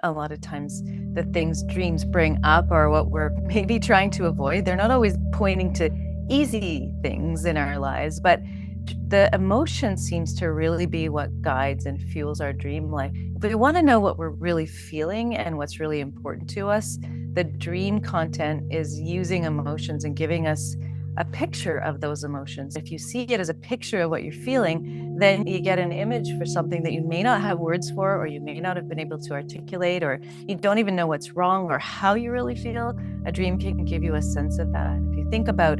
a lot of times the things dreams bring up are what we're maybe trying to avoid. They're not always pointing to easy things in our lives, but the emotion seems to really be what guides and fuels our dream life. If we want to know what we're really feeling and what's really important to us, the dream content is using emotions and giving us a picture of those emotions. If you see it as a picture of what you're feeling, then you get an image for something that you may not have words for, or you may not have been able to articulate, or you don't even know what's wrong or how you really feel. A dream can give you a sense of that. If you think about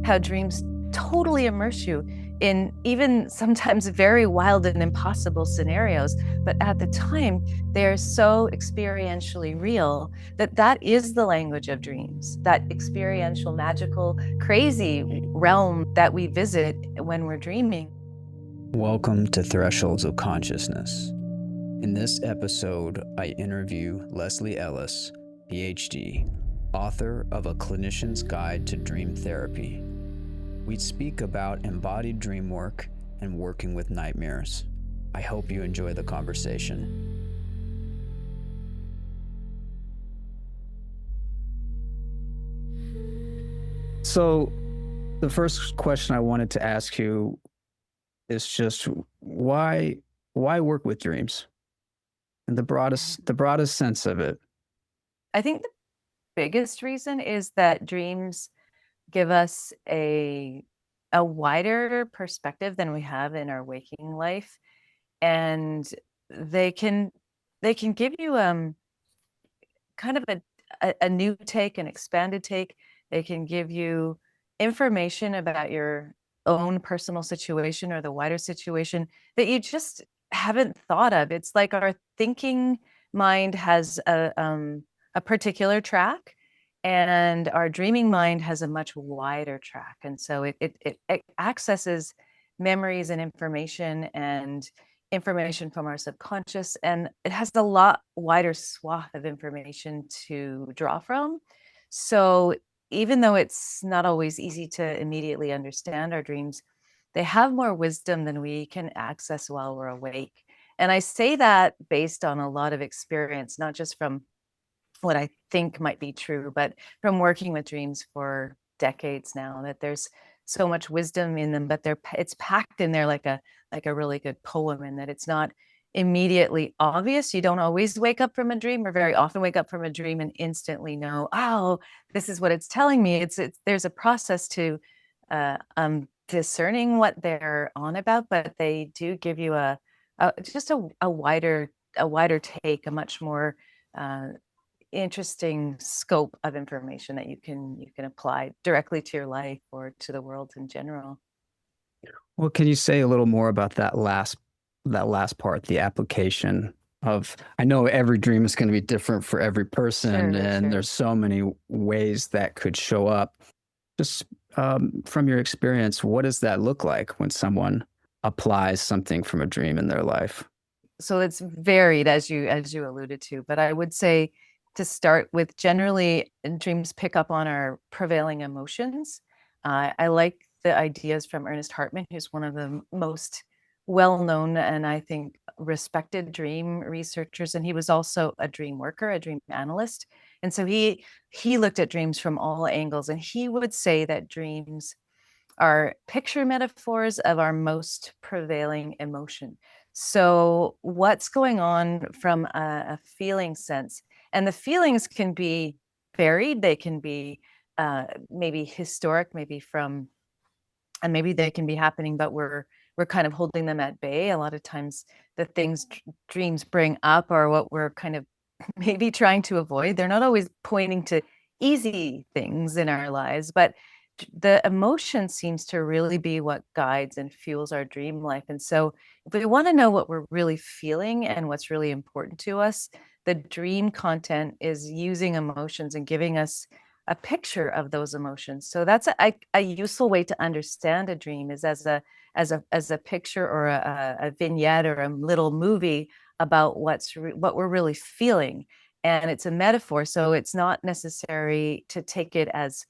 how dreams totally immerse you in even sometimes very wild and impossible scenarios, but at the time they're so experientially real that is the language of dreams, that experiential, magical, crazy realm that we visit when we're dreaming. Welcome to Thresholds of Consciousness. In this episode, I interview Leslie Ellis, PhD, author of A Clinician's Guide to Dream Therapy. We speak about embodied dream work and working with nightmares. I hope you enjoy the conversation. So, the first question I wanted to ask you is just why work with dreams? In the broadest sense of it. I think the biggest reason is that dreams give us a wider perspective than we have in our waking life, and they can give you kind of a new take, an expanded take. They can give you information about your own personal situation or the wider situation that you just haven't thought of. It's like our thinking mind has a particular track, and our dreaming mind has a much wider track. And so it accesses memories and information from our subconscious, and it has a lot wider swath of information to draw from. So even though it's not always easy to immediately understand our dreams, they have more wisdom than we can access while we're awake. And I say that based on a lot of experience, not just from what I think might be true, but from working with dreams for decades now, that there's so much wisdom in them, but it's packed in there like a really good poem, and that it's not immediately obvious. You don't always wake up from a dream, or very often wake up from a dream and instantly know, oh, this is what it's telling me. It's there's a process to discerning what they're on about, but they do give you just a wider take, a much more interesting scope of information that you can apply directly to your life or to the world in general. Well, can you say a little more about that last part, the application of, I know every dream is going to be different for every person, and there's so many ways that could show up. Just from your experience, what does that look like when someone applies something from a dream in their life? So it's varied, as you alluded to, but I would say to start with, generally dreams pick up on our prevailing emotions. I like the ideas from Ernest Hartmann, who's one of the most well-known and I think respected dream researchers, and he was also a dream worker, a dream analyst. And so he looked at dreams from all angles, and he would say that dreams are picture metaphors of our most prevailing emotion. So what's going on from a feeling sense, and the feelings can be varied. They can be maybe historic, maybe from, and maybe they can be happening, but we're kind of holding them at bay. A lot of times the things dreams bring up are what we're kind of maybe trying to avoid. They're not always pointing to easy things in our lives, but the emotion seems to really be what guides and fuels our dream life. And so if we want to know what we're really feeling and what's really important to us, the dream content is using emotions and giving us a picture of those emotions. So that's a useful way to understand a dream, is as a picture or a vignette or a little movie about what we're really feeling. And it's a metaphor, so it's not necessary to take it as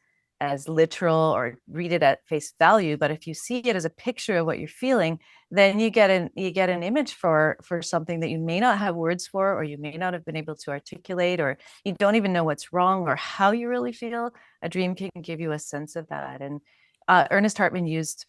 as literal or read it at face value, but if you see it as a picture of what you're feeling, then you get an image for something that you may not have words for, or you may not have been able to articulate, or you don't even know what's wrong or how you really feel. A dream can give you a sense of that. And Ernest Hartmann used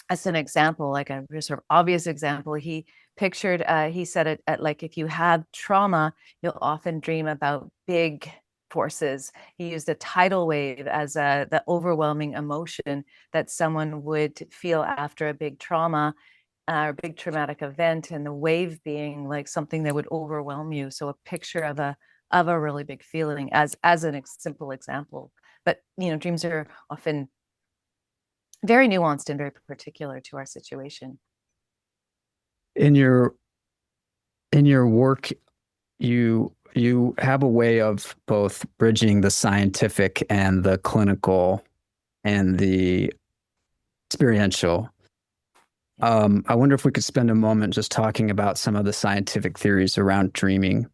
as an example, like a sort of obvious example, he pictured, he said it at, like, if you have trauma, you'll often dream about big forces. He used a tidal wave as the overwhelming emotion that someone would feel after a big trauma or big traumatic event, and the wave being like something that would overwhelm you. So a picture of a really big feeling as an simple example. But dreams are often very nuanced and very particular to our situation. In your work, you have a way of both bridging the scientific and the clinical and the experiential. I wonder if we could spend a moment just talking about some of the scientific theories around dreaming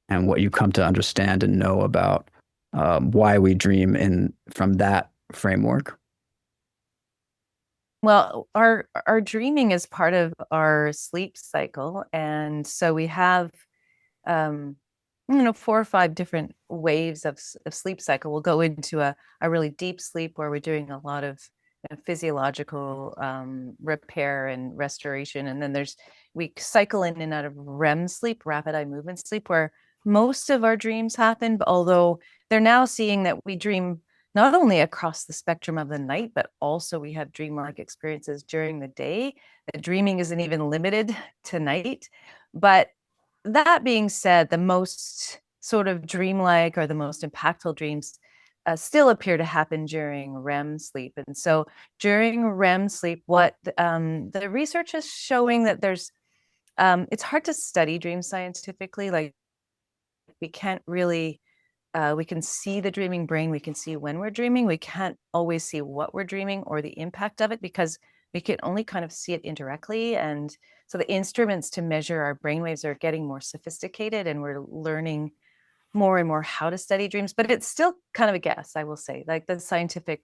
and what you come to understand and know about why we dream from that framework. Well, our dreaming is part of our sleep cycle, and so we have 4 or 5 different waves of sleep cycle. We'll go into a really deep sleep where we're doing a lot of physiological repair and restoration, and then we cycle in and out of REM sleep, rapid eye movement sleep, where most of our dreams happen. But although they're now seeing that we dream not only across the spectrum of the night, but also we have dreamlike experiences during the day. The dreaming isn't even limited to night. But that being said, the most sort of dreamlike or the most impactful dreams still appear to happen during REM sleep. And so during REM sleep, what the research is showing that it's hard to study dreams scientifically. Like, we can't really we can see the dreaming brain, we can see when we're dreaming, we can't always see what we're dreaming or the impact of it, because we can only kind of see it indirectly. And so the instruments to measure our brainwaves are getting more sophisticated, and we're learning more and more how to study dreams, but it's still kind of a guess, I will say. Like, the scientific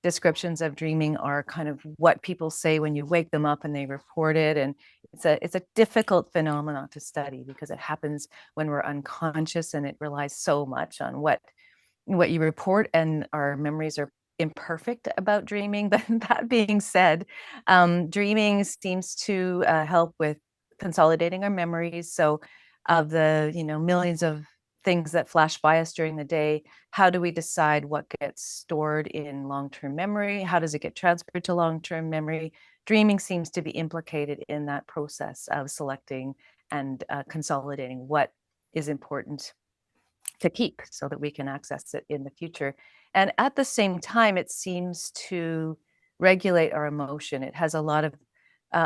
descriptions of dreaming are kind of what people say when you wake them up and they report it. And it's a difficult phenomenon to study because it happens when we're unconscious, and it relies so much on what you report, and our memories are imperfect about dreaming. But that being said, dreaming seems to help with consolidating our memories. So of the millions of things that flash by us during the day, how do we decide what gets stored in long-term memory? How does it get transferred to long-term memory? Dreaming seems to be implicated in that process of selecting and consolidating what is important to keep so that we can access it in the future. And at the same time, it seems to regulate our emotion. It has a lot of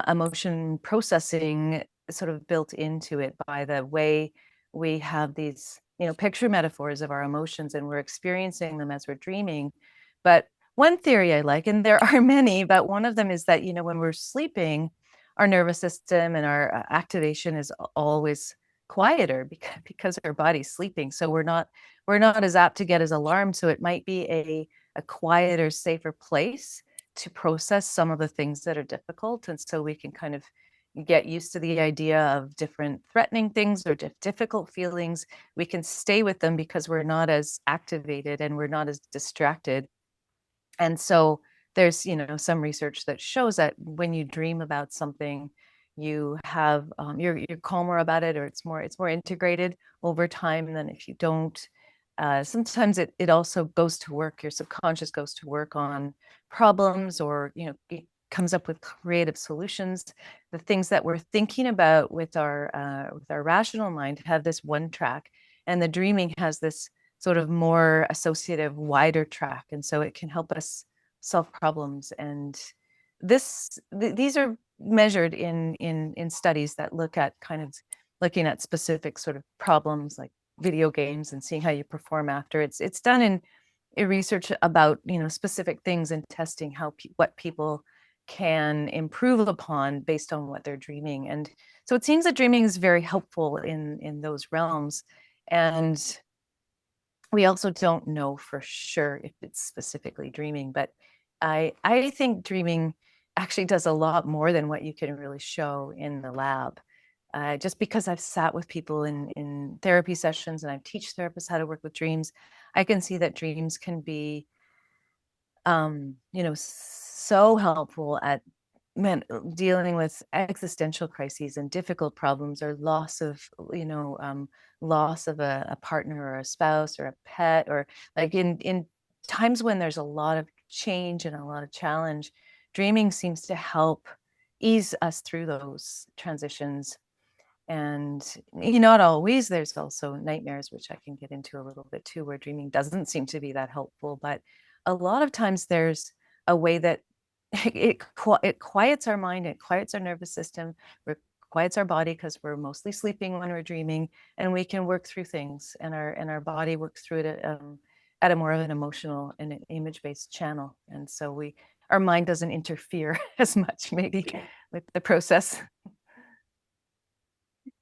emotion processing sort of built into it by the way we have these, picture metaphors of our emotions, and we're experiencing them as we're dreaming. But one theory I like, and there are many, but one of them is that, when we're sleeping, our nervous system and our activation is always quieter because our body's sleeping. So we're not as apt to get as alarmed. So it might be a quieter, safer place to process some of the things that are difficult. And so we can kind of get used to the idea of different threatening things or difficult feelings. We can stay with them because we're not as activated and we're not as distracted. And so there's, some research that shows that when you dream about something, you have you're calmer about it, or it's more integrated over time than if you don't. Sometimes it also goes to work. Your subconscious goes to work on problems, or it comes up with creative solutions. The things that we're thinking about with our rational mind have this one track, and the dreaming has this sort of more associative, wider track, and so it can help us solve problems. And these are measured in studies that look at kind of looking at specific sort of problems like video games and seeing how you perform after. It's done in research about specific things and testing what people can improve upon based on what they're dreaming. And so it seems that dreaming is very helpful in those realms. And we also don't know for sure if it's specifically dreaming, but I think dreaming actually does a lot more than what you can really show in the lab. Just because I've sat with people in therapy sessions and I teach therapists how to work with dreams, I can see that dreams can be, so helpful at dealing with existential crises and difficult problems, or loss of a partner or a spouse or a pet, or like in times when there's a lot of change and a lot of challenge. Dreaming seems to help ease us through those transitions. And not always. There's also nightmares, which I can get into a little bit too, where dreaming doesn't seem to be that helpful. But a lot of times there's a way that it quiets our mind, it quiets our nervous system, quiets our body, because we're mostly sleeping when we're dreaming, and we can work through things, and our body works through it at a more of an emotional and an image-based channel. And so our mind doesn't interfere as much maybe with the process.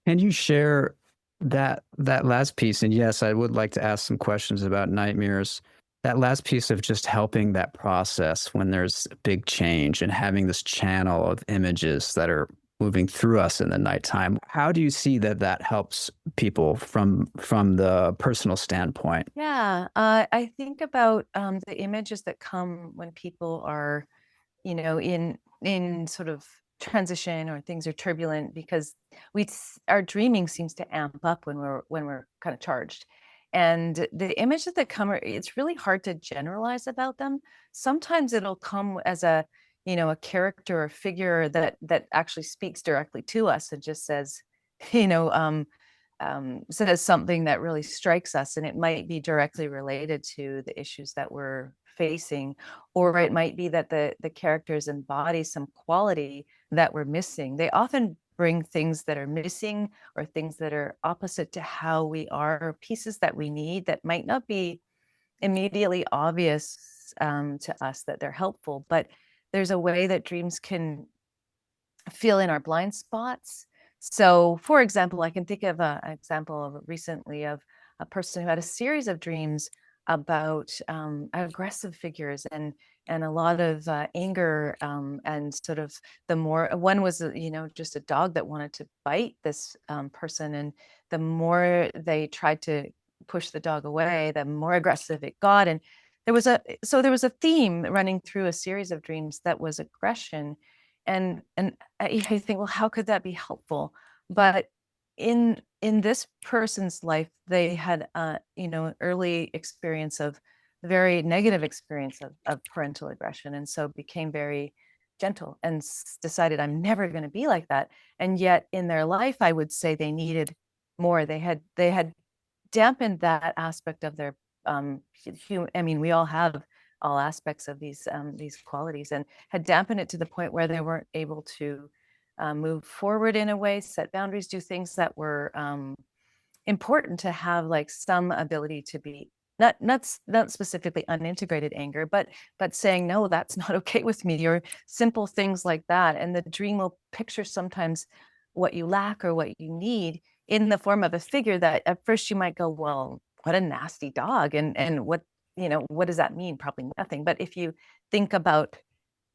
Can you share that last piece? And yes, I would like to ask some questions about nightmares. That last piece of just helping that process when there's a big change and having this channel of images that are moving through us in the nighttime. How do you see that helps people from the personal standpoint? Yeah, I think about the images that come when people are, in sort of transition, or things are turbulent, because our dreaming seems to amp up when we're kind of charged. And the images that come it's really hard to generalize about them. Sometimes it'll come as a character or figure that actually speaks directly to us and just says, you know, says something that really strikes us, and it might be directly related to the issues that we're facing, or it might be that the characters embody some quality that we're missing. They often bring things that are missing, or things that are opposite to how we are, or pieces that we need that might not be immediately obvious to us that they're helpful. But there's a way that dreams can fill in our blind spots. So, for example, I can think of an example of recently of a person who had a series of dreams about aggressive figures, and a lot of anger, and sort of the more one was just a dog that wanted to bite this person, and the more they tried to push the dog away, the more aggressive it got. And there was a theme running through a series of dreams that was aggression. And I think, well, how could that be helpful? But in this person's life, they had an early experience of very negative experience of parental aggression, and so became very gentle and decided, I'm never going to be like that. And yet in their life, I would say they needed more. They had dampened that aspect of their I mean, we all have all aspects of these qualities, and had dampened it to the point where they weren't able to move forward in a way, set boundaries, do things that were important to have, like some ability to be not specifically unintegrated anger, but saying, no, that's not okay with me, or simple things like that. And the dream will picture sometimes what you lack or what you need in the form of a figure that at first you might go, well, what a nasty dog, and what does that mean? Probably nothing. But if you think about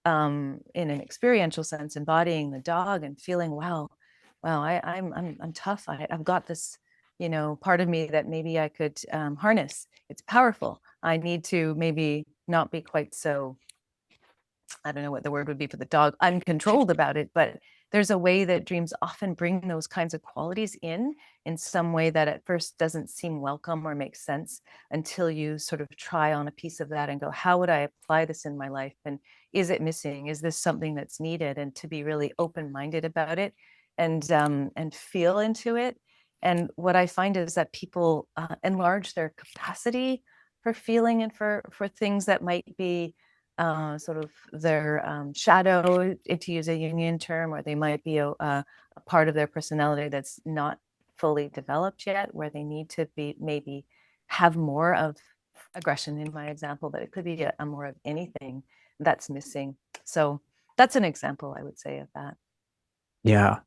in an experiential sense, embodying the dog and feeling, wow, I'm tough. I've got this, part of me that maybe I could harness. It's powerful. I need to maybe not be quite so, I don't know what the word would be for the dog, uncontrolled about it. But there's a way that dreams often bring those kinds of qualities in some way that at first doesn't seem welcome or make sense, until you sort of try on a piece of that and go, how would I apply this in my life? And is it missing? Is this something that's needed? And to be really open-minded about it, and feel into it. And what I find is that people enlarge their capacity for feeling, and for things that might be sort of their shadow, to use a Jungian term, or they might be a part of their personality that's not fully developed yet, where they need to be maybe have more of aggression in my example, but it could be a more of anything that's missing. So that's an example, I would say, of that. Yeah.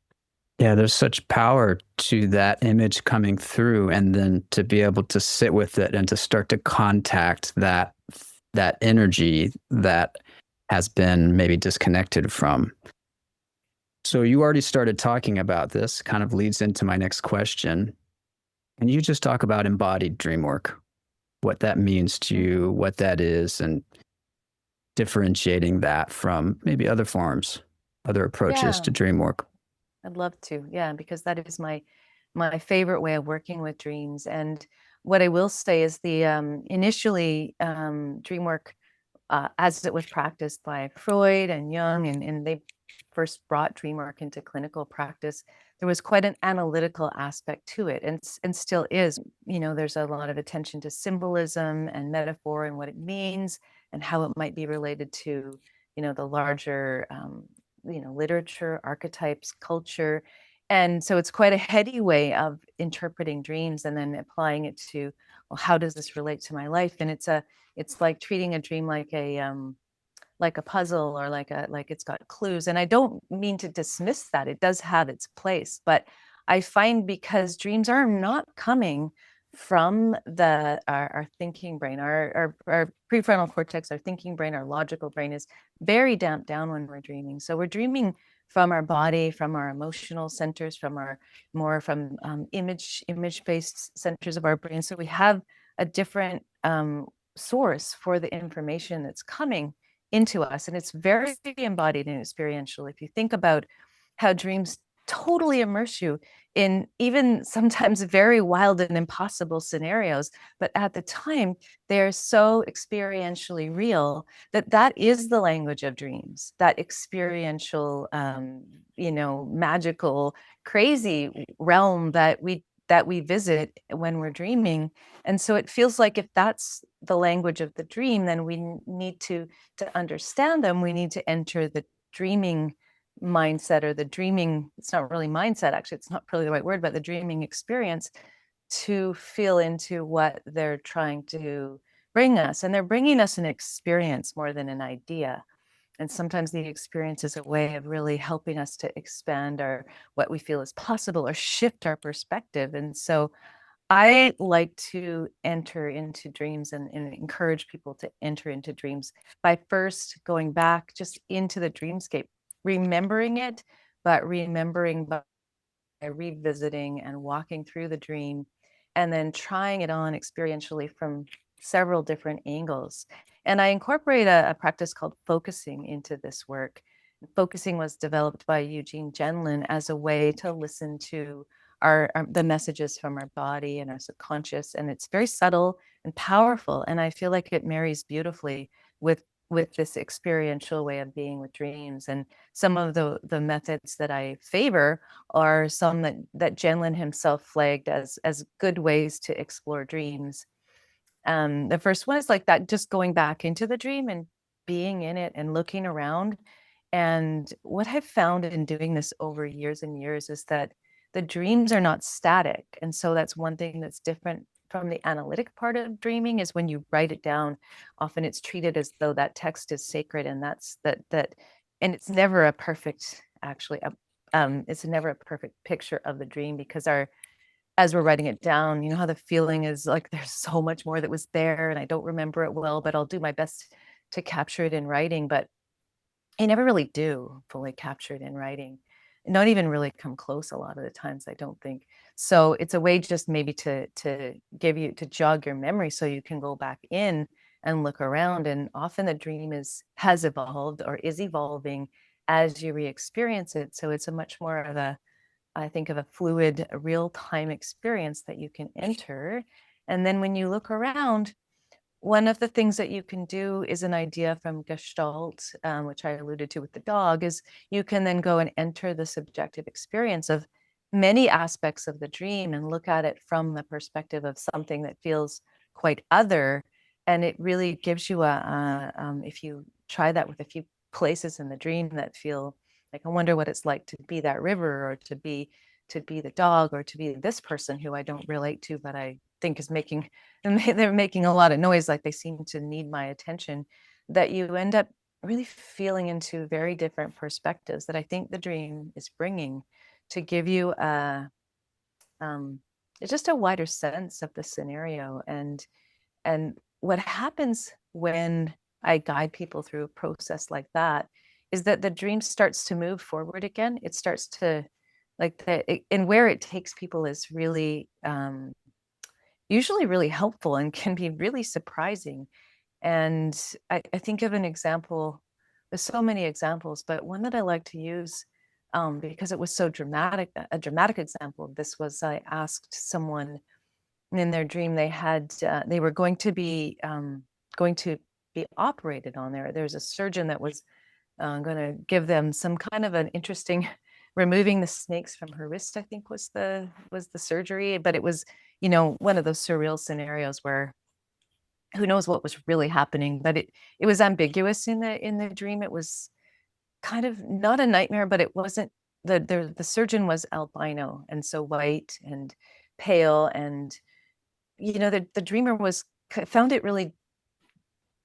Yeah, there's such power to that image coming through, and then to be able to sit with it and to start to contact that energy that has been maybe disconnected from. So you already started talking about this, kind of leads into my next question. Can you just talk about embodied dream work? What that means to you, what that is, and differentiating that from maybe other forms, other approaches Yeah, to dream work? I'd love to. Yeah, because that is my favorite way of working with dreams. And what I will say is the initially dream work as it was practiced by Freud and Jung, and they first brought dream work into clinical practice, there was quite an analytical aspect to it, and still is. You know, there's a lot of attention to symbolism and metaphor and what it means, and how it might be related to, you know, the larger, you know, literature, archetypes, culture. And so it's quite a heady way of interpreting dreams and then applying it to, well, how does this relate to my life? And it's like treating a dream like a puzzle, or like it's got clues. And I don't mean to dismiss that. It does have its place, but I find because dreams are not coming from our thinking brain, our prefrontal cortex, our thinking brain, our logical brain is very damped down when we're dreaming. So we're dreaming from our body, from our emotional centers, from our more from image based centers of our brain. So we have a different source for the information that's coming into us, and it's very embodied and experiential. If you think about how dreams totally immerse you in even sometimes very wild and impossible scenarios, but at the time they're so experientially real that that is the language of dreams, that experiential you know, magical, crazy realm that we visit when we're dreaming. And so it feels like if that's the language of the dream, then we need to understand them, we need to enter the dreaming mindset, or the dreaming, it's not really mindset, actually, it's not really the right word, but the dreaming experience, to feel into what they're trying to bring us. And they're bringing us an experience more than an idea. And sometimes the experience is a way of really helping us to expand our what we feel is possible, or shift our perspective. And so I like to enter into dreams, and encourage people to enter into dreams by first going back just into the dreamscape, remembering it, but remembering by revisiting and walking through the dream, and then trying it on experientially from several different angles. And I incorporate a practice called focusing into this work. Focusing was developed by Eugene Gendlin as a way to listen to the messages from our body and our subconscious, and it's very subtle and powerful. And I feel like it marries beautifully with this experiential way of being with dreams. And some of the methods that I favor are some that Gendlin himself flagged as good ways to explore dreams. The first one is like that, just going back into the dream and being in it and looking around. And what I've found in doing this over years and years is that the dreams are not static. And so that's one thing that's different from the analytic part of dreaming, is when you write it down, often it's treated as though that text is sacred, and and it's never a perfect, actually, it's never a perfect picture of the dream, because as we're writing it down, you know how the feeling is like there's so much more that was there and I don't remember it well, but I'll do my best to capture it in writing. But I never really do fully capture it in writing. Not even really come close a lot of the times, I don't think. So it's a way just maybe to give you to jog your memory so you can go back in and look around. And often the dream has evolved or is evolving as you re-experience it. So it's a much more of a, I think, of a fluid, real-time experience that you can enter. And then when you look around, one of the things that you can do is an idea from Gestalt, which I alluded to with the dog, is you can then go and enter the subjective experience of many aspects of the dream and look at it from the perspective of something that feels quite other. And it really gives you if you try that with a few places in the dream that feel like, I wonder what it's like to be that river, or to be the dog, or to be this person who I don't relate to, but I think is making and they're making a lot of noise, like they seem to need my attention, that you end up really feeling into very different perspectives that I think the dream is bringing to give you um, just a wider sense of the scenario. And what happens when I guide people through a process like that is that the dream starts to move forward again. It starts to and where it takes people is really usually really helpful and can be really surprising. And I think of an example, there's so many examples, but one that I like to use because it was so dramatic, a dramatic example of this was I asked someone in their dream they were going to be operated on. There's a surgeon that was going to give them some kind of an interesting removing the snakes from her wrist, I think was the surgery, but it was, one of those surreal scenarios where who knows what was really happening, but it was ambiguous in the dream. It was kind of not a nightmare, but it wasn't. The surgeon was albino, and so white and pale, and the dreamer found it really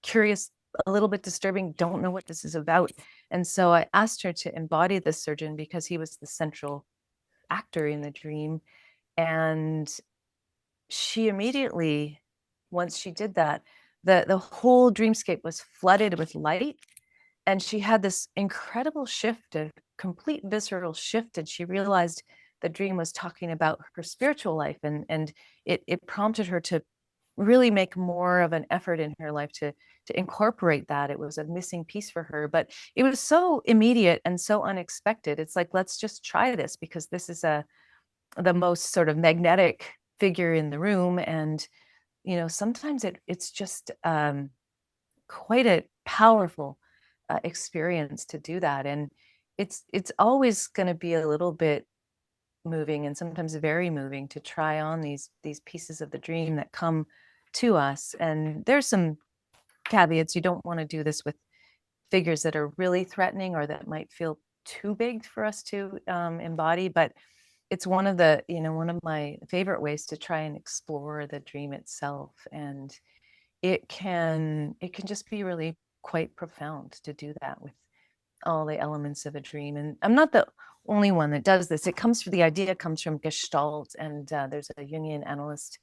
curious, a little bit disturbing, don't know what this is about. And so I asked her to embody the surgeon because he was the central actor in the dream. And she immediately, once she did that, the whole dreamscape was flooded with light. And she had this incredible shift, a complete visceral shift. And she realized the dream was talking about her spiritual life. And it prompted her to really make more of an effort in her life to incorporate that. It was a missing piece for her, but it was so immediate and so unexpected. It's like, let's just try this because this is the most sort of magnetic figure in the room. And, sometimes it's just quite a powerful experience to do that. And it's always going to be a little bit moving and sometimes very moving to try on these pieces of the dream that come to us. And there's some caveats. You don't want to do this with figures that are really threatening or that might feel too big for us to embody, but it's one of my favorite ways to try and explore the dream itself. And it can just be really quite profound to do that with all the elements of a dream. And I'm not the only one that does this. The idea comes from Gestalt, and there's a Jungian analyst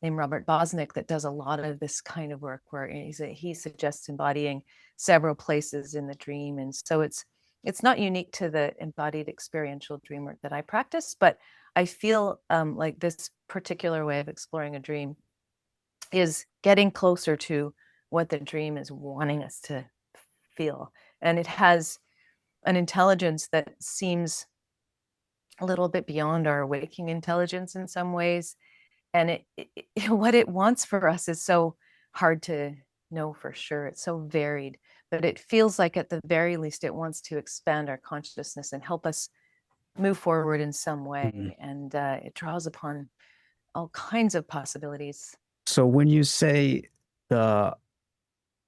named Robert Bosnak that does a lot of this kind of work where he suggests embodying several places in the dream. And so it's not unique to the embodied experiential dream work that I practice, but I feel like this particular way of exploring a dream is getting closer to what the dream is wanting us to feel. And it has an intelligence that seems a little bit beyond our waking intelligence in some ways. And what it wants for us is so hard to know for sure. It's so varied, but it feels like at the very least it wants to expand our consciousness and help us move forward in some way. And it draws upon all kinds of possibilities. So when you say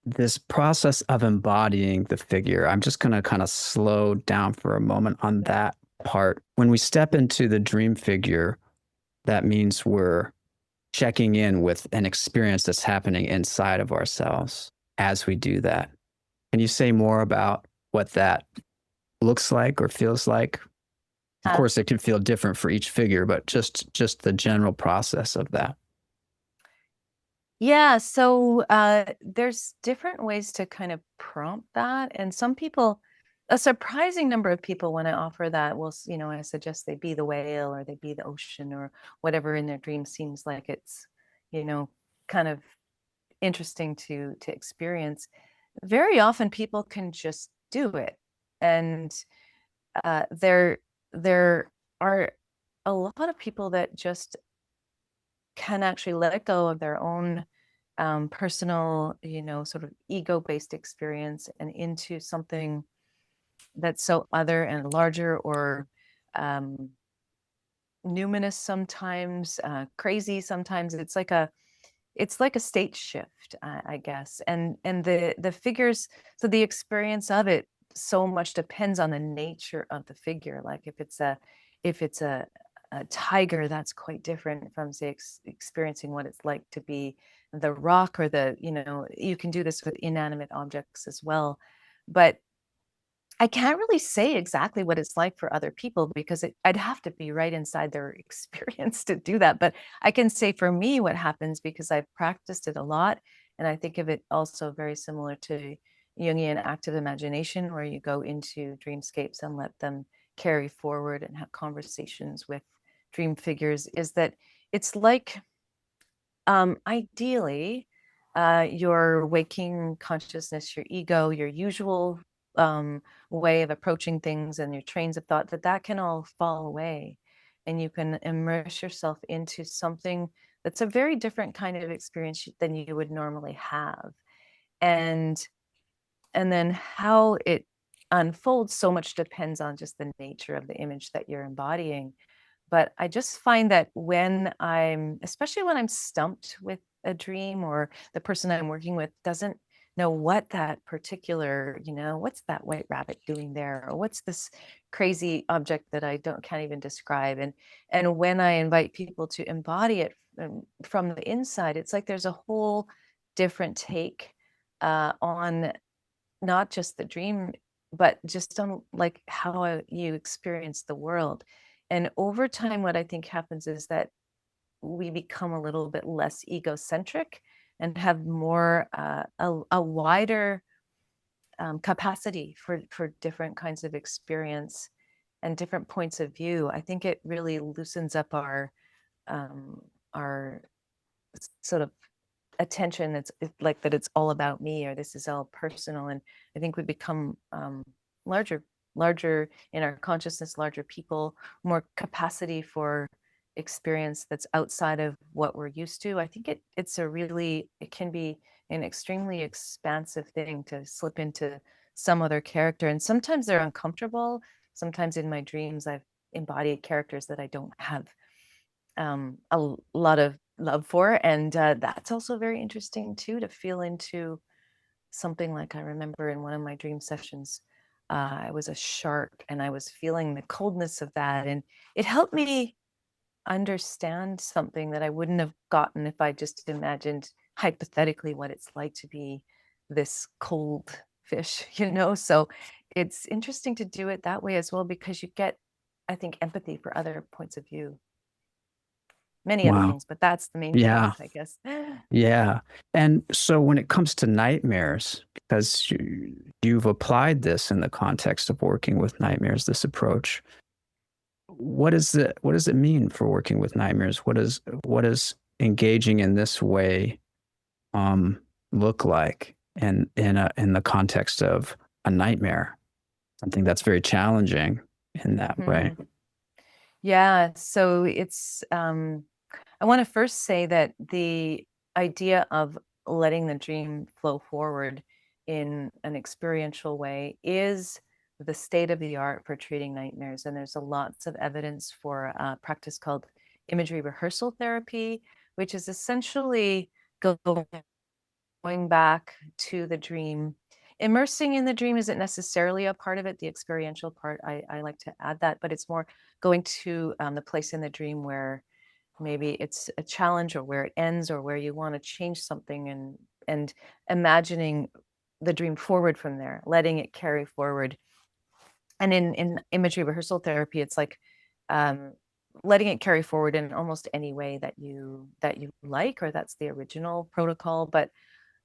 this process of embodying the figure, I'm just going to kind of slow down for a moment on that part. When we step into the dream figure, that means we're checking in with an experience that's happening inside of ourselves as we do that. Can you say more about what that looks like or feels like? Of course, it can feel different for each figure, but just the general process of that. Yeah, so there's different ways to kind of prompt that. And some people, a surprising number of people, when I offer that, I suggest they be the whale or they be the ocean or whatever in their dream seems like it's, kind of interesting to experience. Very often people can just do it. And there are a lot of people that just can actually let go of their own personal, sort of ego-based experience and into something that's so other and larger or numinous sometimes, crazy sometimes. It's like a state shift, I guess. And the figures, so the experience of it so much depends on the nature of the figure. Like if it's a tiger, that's quite different from say experiencing what it's like to be the rock or you can do this with inanimate objects as well. But I can't really say exactly what it's like for other people because I'd have to be right inside their experience to do that. But I can say for me what happens because I've practiced it a lot. And I think of it also very similar to Jungian active imagination, where you go into dreamscapes and let them carry forward and have conversations with dream figures, is that it's like ideally, your waking consciousness, your ego, your usual way of approaching things and your trains of thought, that can all fall away. And you can immerse yourself into something that's a very different kind of experience than you would normally have. And and then how it unfolds so much depends on just the nature of the image that you're embodying. But I just find that especially when I'm stumped with a dream or the person I'm working with doesn't know what that particular, what's that white rabbit doing there? Or what's this crazy object that I can't even describe? And when I invite people to embody it from the inside, it's like there's a whole different take on not just the dream, but just on like how you experience the world. And over time, what I think happens is that we become a little bit less egocentric and have more a wider capacity for different kinds of experience and different points of view. I think it really loosens up um, our sort of attention. It's like that it's all about me or this is all personal. And I think we become larger larger in our consciousness, larger people, more capacity for experience that's outside of what we're used to. I think it can be an extremely expansive thing to slip into some other character, and sometimes they're uncomfortable. Sometimes in my dreams I've embodied characters that I don't have a lot of love for. And that's also very interesting too, to feel into something. Like I remember in one of my dream sessions, I was a shark and I was feeling the coldness of that. And it helped me understand something that I wouldn't have gotten if I just imagined hypothetically what it's like to be this cold fish, So it's interesting to do it that way as well, because you get, I think, empathy for other points of view. Many other Wow. things, but that's the main Yeah. point, I guess. Yeah. And so when it comes to nightmares, because you've applied this in the context of working with nightmares, this approach, what does it mean for working with nightmares? What does engaging in this way um look like in the context of a nightmare? Something that's very challenging in that way. Mhm. Yeah, so I want to first say that the idea of letting the dream flow forward in an experiential way is the state of the art for treating nightmares. And there's a lots of evidence for a practice called imagery rehearsal therapy, which is essentially going back to the dream. Immersing in the dream isn't necessarily a part of it, the experiential part. I like to add that, but it's more going to the place in the dream where maybe it's a challenge or where it ends or where you want to change something, and imagining the dream forward from there, letting it carry forward. And in imagery rehearsal therapy, it's like um, letting it carry forward in almost any way that you like, or that's the original protocol. But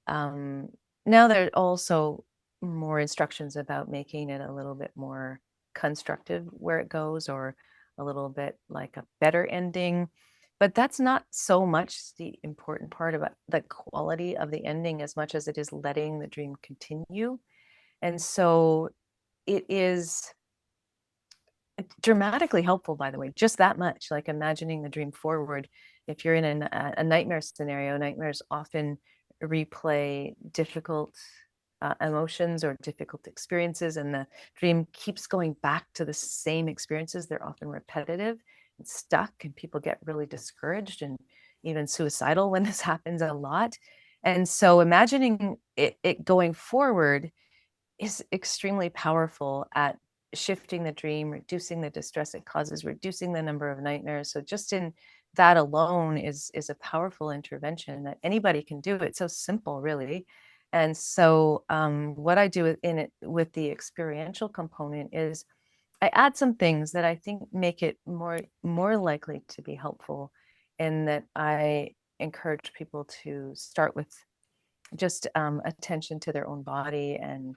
um, now there are also more instructions about making it a little bit more constructive where it goes, or a little bit like a better ending. But that's not so much the important part about the quality of the ending as much as it is letting the dream continue. And so it is dramatically helpful, by the way, just that much, like imagining the dream forward. If you're in a nightmare scenario, nightmares often replay difficult emotions or difficult experiences, and the dream keeps going back to the same experiences. They're often repetitive and stuck, and people get really discouraged and even suicidal when this happens a lot. And so imagining it going forward is extremely powerful at shifting the dream, reducing the distress it causes, reducing the number of nightmares. So just in that alone is a powerful intervention that anybody can do. It's so simple, really. And so what I do in it with the experiential component is I add some things that I think make it more likely to be helpful, in that I encourage people to start with just attention to their own body and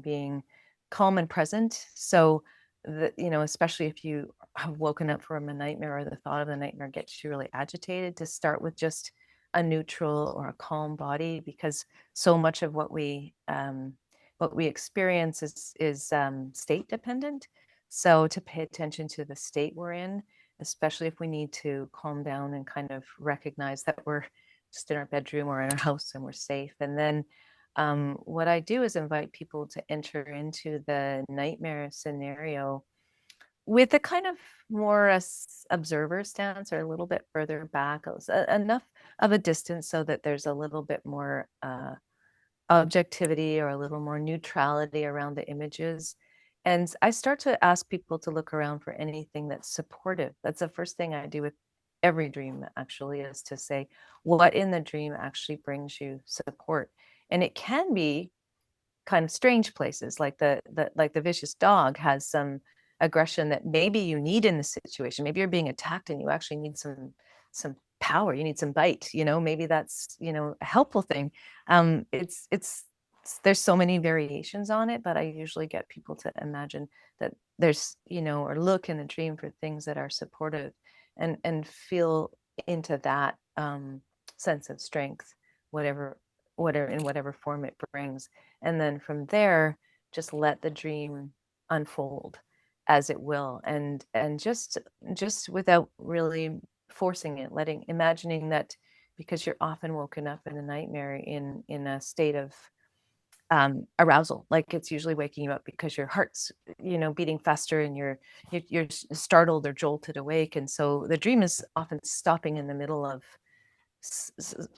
being calm and present. So that, especially if you have woken up from a nightmare or the thought of the nightmare gets you really agitated, to start with just a neutral or a calm body, because so much of what we experience is state dependent. So to pay attention to the state we're in, especially if we need to calm down and kind of recognize that we're just in our bedroom or in our house and we're safe. And then what I do is invite people to enter into the nightmare scenario with a kind of more observer stance, or a little bit further back, enough of a distance so that there's a little bit more objectivity or a little more neutrality around the images. And I start to ask people to look around for anything that's supportive. That's the first thing I do with every dream, actually, is to say, what in the dream actually brings you support? And it can be kind of strange places, like the vicious dog has some aggression that maybe you need in the situation. Maybe you're being attacked and you actually need some power, you need some bite, maybe that's, a helpful thing. It's there's so many variations on it, but I usually get people to imagine that there's, or look in the dream for things that are supportive, and feel into that sense of strength, whatever in whatever form it brings. And then from there, just let the dream unfold as it will, and just without really forcing it, imagining that, because you're often woken up in a nightmare in a state of arousal, like it's usually waking you up because your heart's beating faster, and you're startled or jolted awake, and so the dream is often stopping in the middle of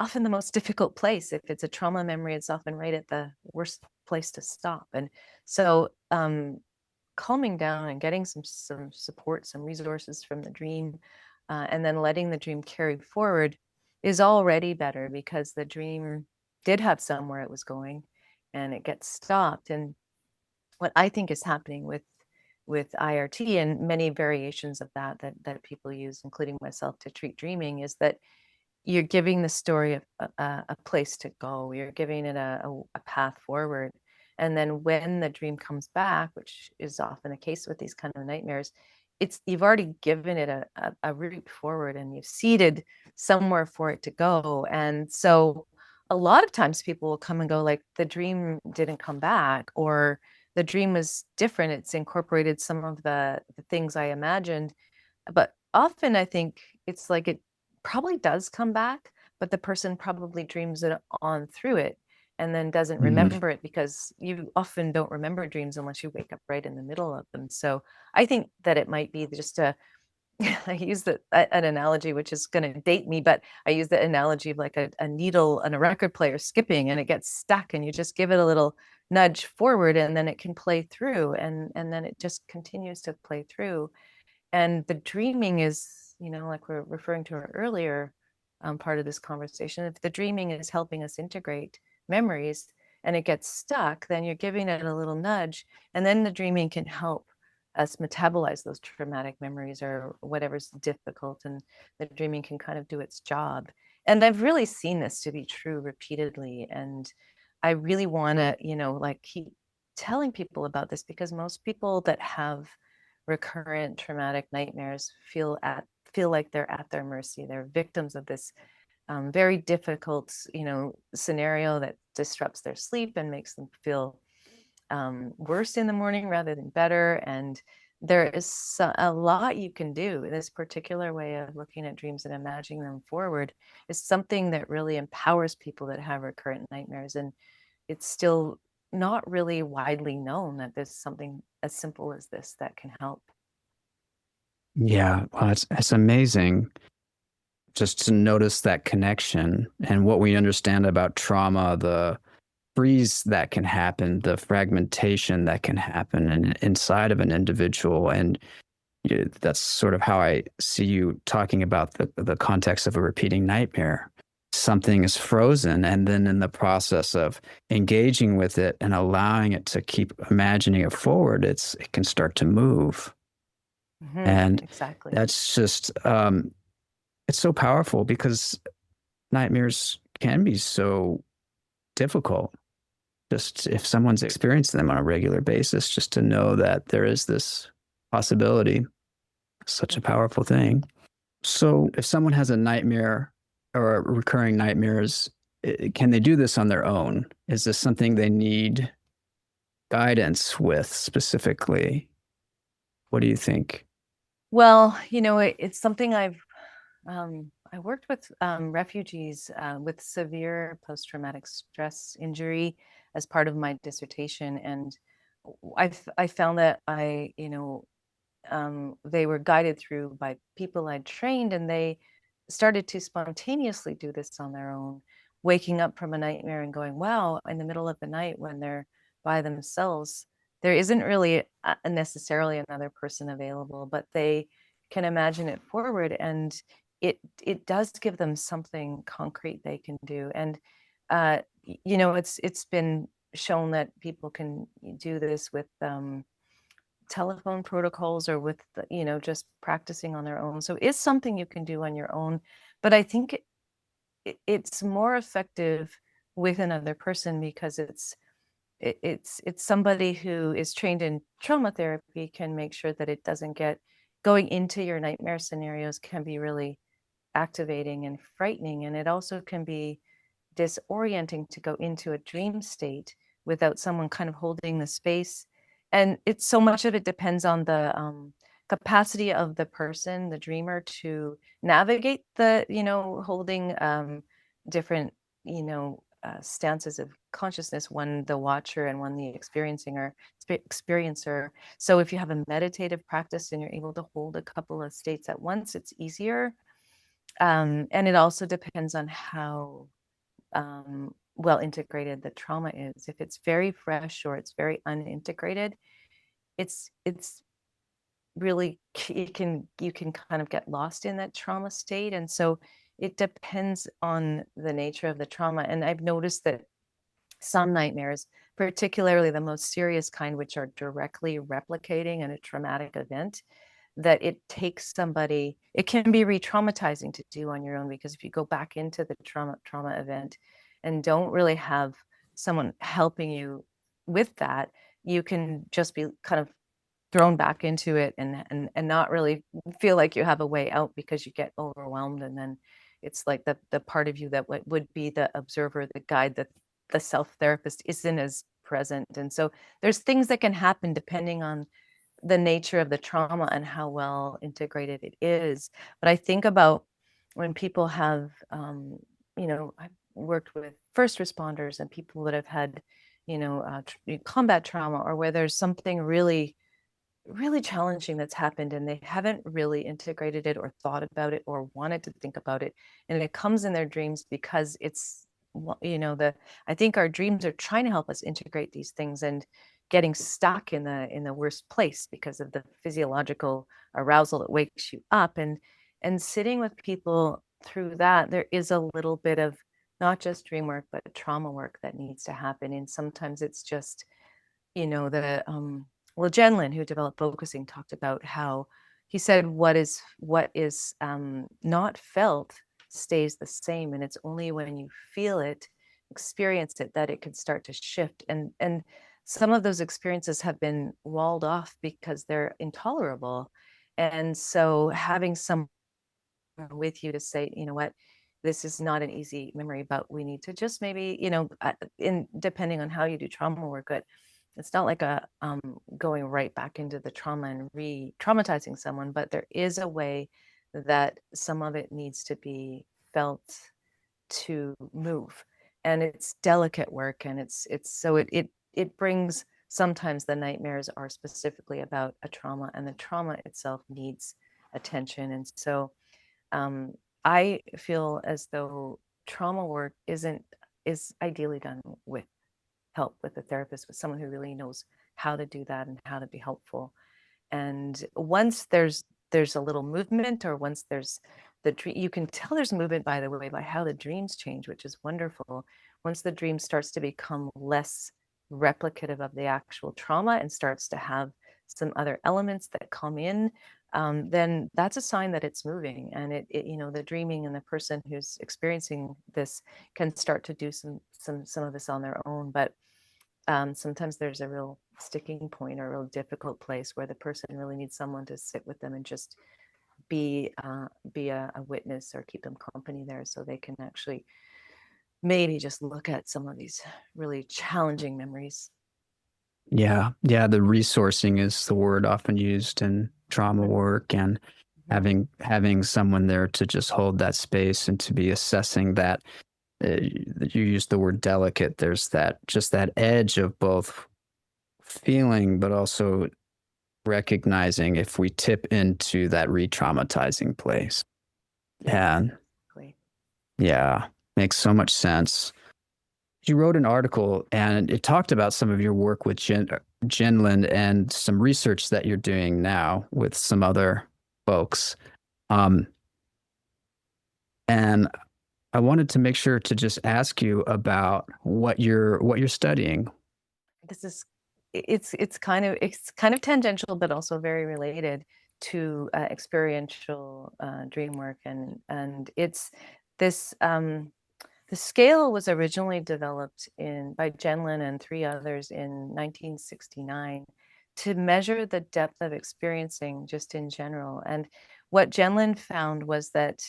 often the most difficult place. If it's a trauma memory, it's often right at the worst place to stop. And so calming down and getting some support, some resources from the dream, and then letting the dream carry forward is already better, because the dream did have somewhere it was going and it gets stopped. And what I think is happening with IRT and many variations of that people use, including myself, to treat dreaming, is that you're giving the story a place to go. You're giving it a path forward. And then when the dream comes back, which is often the case with these kind of nightmares, you've already given it a route forward, and you've seeded somewhere for it to go. And so a lot of times people will come and go, like, the dream didn't come back, or the dream was different. It's incorporated some of the things I imagined. But often I think it's like it probably does come back, but the person probably dreams it on through it and then doesn't Mhm. remember it, because you often don't remember dreams unless you wake up right in the middle of them. So I think that it might be just I use an analogy which is going to date me, but I use the analogy of like a needle and a record player skipping, and it gets stuck, and you just give it a little nudge forward, and then it can play through, and then it just continues to play through. And the dreaming is, like we're referring to earlier, part of this conversation. If the dreaming is helping us integrate memories and it gets stuck, then you're giving it a little nudge, and then the dreaming can help us metabolize those traumatic memories or whatever's difficult, and the dreaming can kind of do its job. And I've really seen this to be true repeatedly, and I really want to, like, keep telling people about this, because most people that have recurrent traumatic nightmares feel like they're at their mercy. They're victims of this very difficult, scenario that disrupts their sleep and makes them feel worse in the morning rather than better. And there is a lot you can do. This particular way of looking at dreams and imagining them forward is something that really empowers people that have recurrent nightmares. And it's still not really widely known that there's something as simple as this that can help. Yeah, well, it's amazing just to notice that connection and what we understand about trauma, the freeze that can happen, the fragmentation that can happen inside of an individual. And that's sort of how I see you talking about the context of a repeating nightmare. something is frozen, and then in the process of engaging with it and allowing it to keep imagining it forward, it can start to move. And Exactly. that's just it's so powerful because nightmares can be so difficult. Just if someone's experiencing them on a regular basis, just to know that there is this possibility, such a powerful thing. So if someone has a nightmare or recurring nightmares, can they do this on their own? Is this something they need guidance with specifically? What do you think? Well, it's something I worked with refugees with severe post-traumatic stress injury as part of my dissertation, and I found that they were guided through by people I'd trained, and they started to spontaneously do this on their own, waking up from a nightmare and going, wow, in the middle of the night when they're by themselves, there isn't really necessarily another person available, but they can imagine it forward, and it does give them something concrete they can do. And it's been shown that people can do this with telephone protocols or with just practicing on their own. So it's something you can do on your own, but I think it's more effective with another person because it's somebody who is trained in trauma therapy can make sure that it doesn't get going into your nightmare scenarios can be really activating and frightening, and it also can be disorienting to go into a dream state without someone kind of holding the space. And it's so much of it depends on the capacity of the person, the dreamer, to navigate the, holding different, stances of consciousness, one the watcher and one the experiencer. So if you have a meditative practice and you're able to hold a couple of states at once, it's easier. And it also depends on how well integrated the trauma is. If it's very fresh or it's very unintegrated, it's really you can kind of get lost in that trauma state. And so it depends on the nature of the trauma. And I've noticed that some nightmares, particularly the most serious kind, which are directly replicating in a traumatic event, that it takes somebody, it can be re-traumatizing to do on your own, because if you go back into the trauma event and don't really have someone helping you with that, you can just be kind of thrown back into it and not really feel like you have a way out because you get overwhelmed. And then it's like the part of you that would be the observer, the guide, the self therapist isn't as present. And so there's things that can happen depending on the nature of the trauma and how well integrated it is. But I think about when people have, I've worked with first responders and people that have had, combat trauma, or where there's something really, really challenging that's happened and they haven't really integrated it or thought about it or wanted to think about it. And it comes in their dreams because it's, I think our dreams are trying to help us integrate these things, and getting stuck in the worst place because of the physiological arousal that wakes you up. And sitting with people through that, there is a little bit of not just dream work but trauma work that needs to happen. And sometimes it's just, the Gendlin, who developed focusing, talked about how he said what is not felt stays the same, and it's only when you feel it, experience it, that it can start to shift. And some of those experiences have been walled off because they're intolerable. And so having someone with you to say, you know what, this is not an easy memory, but we need to just maybe, in depending on how you do trauma work, but it's not like a going right back into the trauma and re-traumatizing someone, but there is a way that some of it needs to be felt to move. And it's delicate work, and it's so it brings, sometimes the nightmares are specifically about a trauma, and the trauma itself needs attention. And so I feel as though trauma work is ideally done with help, with a therapist, with someone who really knows how to do that and how to be helpful. And once there's a little movement, or once there's you can tell there's movement, by the way, by how the dreams change, which is wonderful. Once the dream starts to become less replicative of the actual trauma and starts to have some other elements that come in, then that's a sign that it's moving. And the dreaming and the person who's experiencing this can start to do some of this on their own. But sometimes there's a real sticking point or a real difficult place where the person really needs someone to sit with them and just be a witness or keep them company there, so they can actually maybe just look at some of these really challenging memories. Yeah, yeah, the resourcing is the word often used in trauma work, and having someone there to just hold that space and to be assessing that. You use the word delicate. There's that edge of both feeling, but also recognizing if we tip into that re-traumatizing place. Yes, Yeah, exactly. yeah, makes so much sense. You wrote an article and it talked about some of your work with Gendlin and some research that you're doing now with some other folks. Um, and I wanted to make sure to just ask you about what you're studying. This is it's kind of tangential, but also very related to experiential dream work, and it's this. The scale was originally developed by Gendlin and three others in 1969 to measure the depth of experiencing just in general. And what Gendlin found was that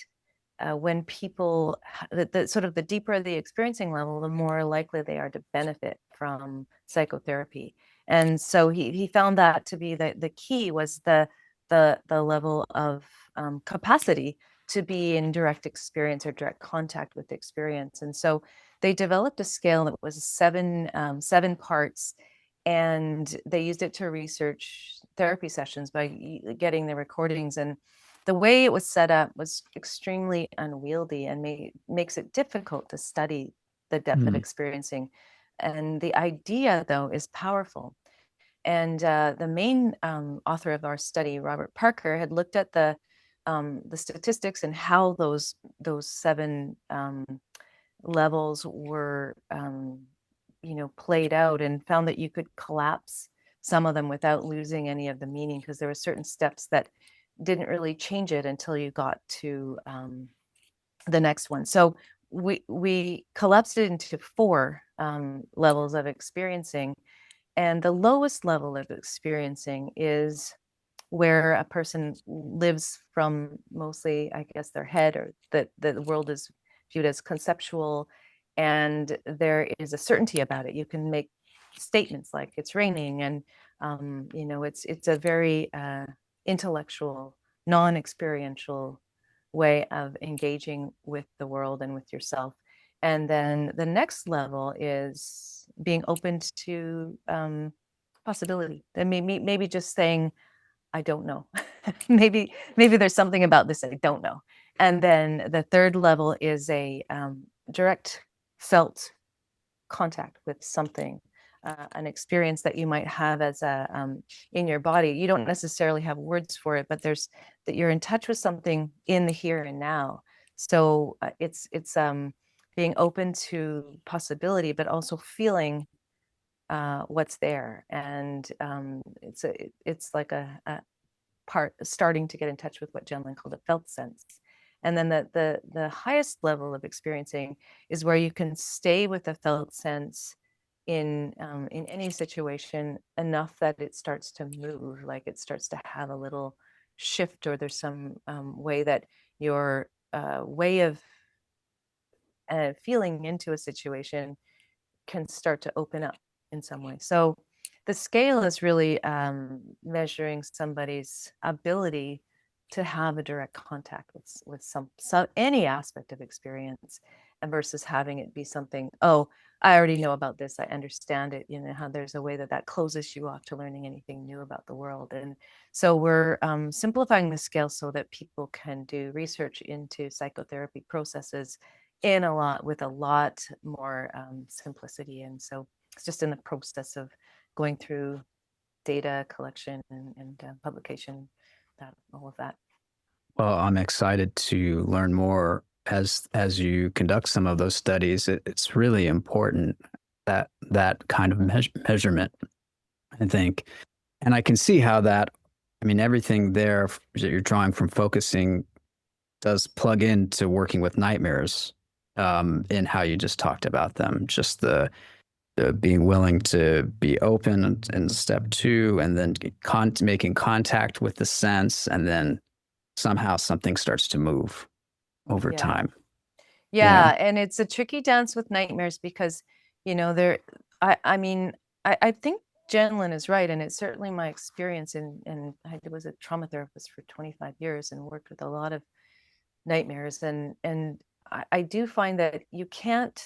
when people, the sort of the deeper the experiencing level, the more likely they are to benefit from psychotherapy. And so he found that to be the key was the level of capacity to be in direct experience or direct contact with experience. And so they developed a scale that was seven parts, and they used it to research therapy sessions by getting the recordings. And the way it was set up was extremely unwieldy and makes it difficult to study the depth of Hmm. experiencing. And the idea, though, is powerful. And the main author of our study, Robert Parker, had looked at the statistics and how those seven levels were played out, and found that you could collapse some of them without losing any of the meaning, because there were certain steps that didn't really change it until you got to the next one. So we collapsed it into four levels of experiencing, and the lowest level of experiencing is where a person lives from mostly, I guess, their head, or that the world is viewed as conceptual, and there is a certainty about it. You can make statements like it's raining, and it's a very intellectual, non-experiential way of engaging with the world and with yourself. And then the next level is being open to possibility. And maybe just saying, I don't know. maybe there's something about this I don't know. And then the third level is a direct felt contact with something, an experience that you might have as a in your body. You don't necessarily have words for it, but there's that you're in touch with something in the here and now. So it's being open to possibility, but also feeling what's there. And it's like a part starting to get in touch with what Gendlin called a felt sense. And then the highest level of experiencing is where you can stay with a felt sense in any situation enough that it starts to move, like it starts to have a little shift, or there's some way that your way of feeling into a situation can start to open up in some way. So the scale is really measuring somebody's ability to have a direct contact with some any aspect of experience, and versus having it be something, oh, I already know about this, I understand it. How there's a way that closes you off to learning anything new about the world. And so we're simplifying the scale so that people can do research into psychotherapy processes with a lot more simplicity. And so it's just in the process of going through data collection and publication, all of that. Well, I'm excited to learn more as you conduct some of those studies. It's really important that that kind of measurement, I think. And I can see how that, I mean, everything there that you're drawing from focusing does plug into working with nightmares, in how you just talked about them. Just the being willing to be open in step two, and then making contact with the sense, and then somehow something starts to move over Yeah. time. Yeah, and it's a tricky dance with nightmares because, there I mean, I think Gendlin is right, and it's certainly my experience and I was a trauma therapist for 25 years and worked with a lot of nightmares and I do find that you can't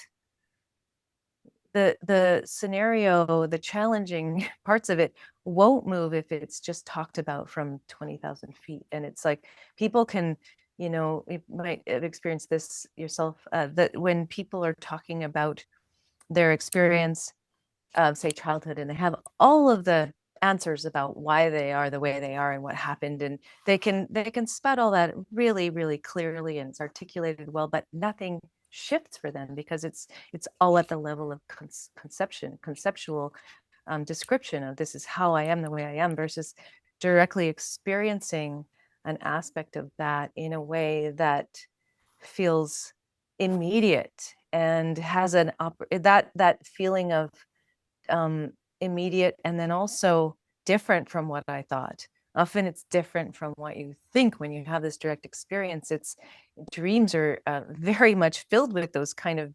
the scenario, the challenging parts of it won't move if it's just talked about from 20,000 feet. And it's like people can, you might have experienced this yourself, that when people are talking about their experience of, say, childhood, and they have all of the answers about why they are the way they are and what happened, and they can spout all that really, really clearly, and it's articulated well, but nothing shifts for them because it's all at the level of conceptual description of this is how I am the way I am versus directly experiencing an aspect of that in a way that feels immediate and has that feeling of um, immediate and then also different from what I thought. Often it's different from what you think when you have this direct experience. It's dreams are very much filled with those kind of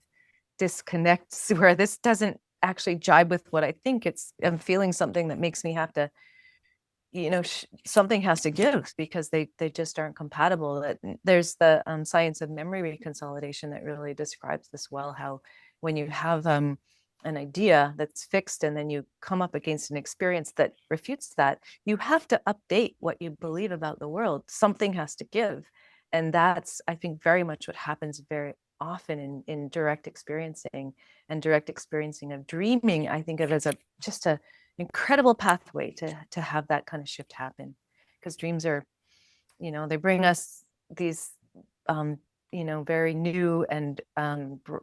disconnects where this doesn't actually jibe with what I think. I'm feeling something that makes me have to, something has to give because they just aren't compatible. There's the science of memory reconsolidation that really describes this well, how when you have an idea that's fixed and then you come up against an experience that refutes that, you have to update what you believe about the world. Something has to give, and that's, I think, very much what happens very often in direct experiencing. And direct experiencing of dreaming, I think of as just a incredible pathway to have that kind of shift happen, because dreams are, they bring us these um very new and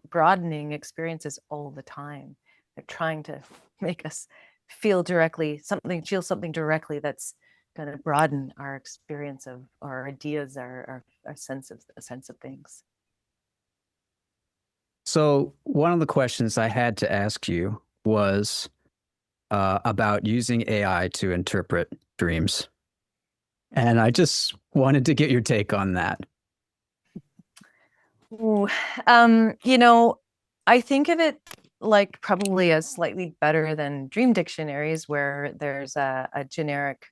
broadening experiences all the time. They're trying to make us feel something directly that's going to broaden our experience of our ideas, our sense of things. So one of the questions I had to ask you was about using AI to interpret dreams. And I just wanted to get your take on that. Ooh, I think of it like probably as slightly better than dream dictionaries, where there's a generic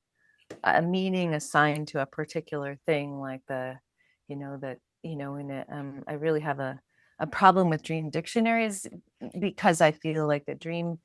a meaning assigned to a particular thing, like that in it. I really have a problem with dream dictionaries because I feel like the dream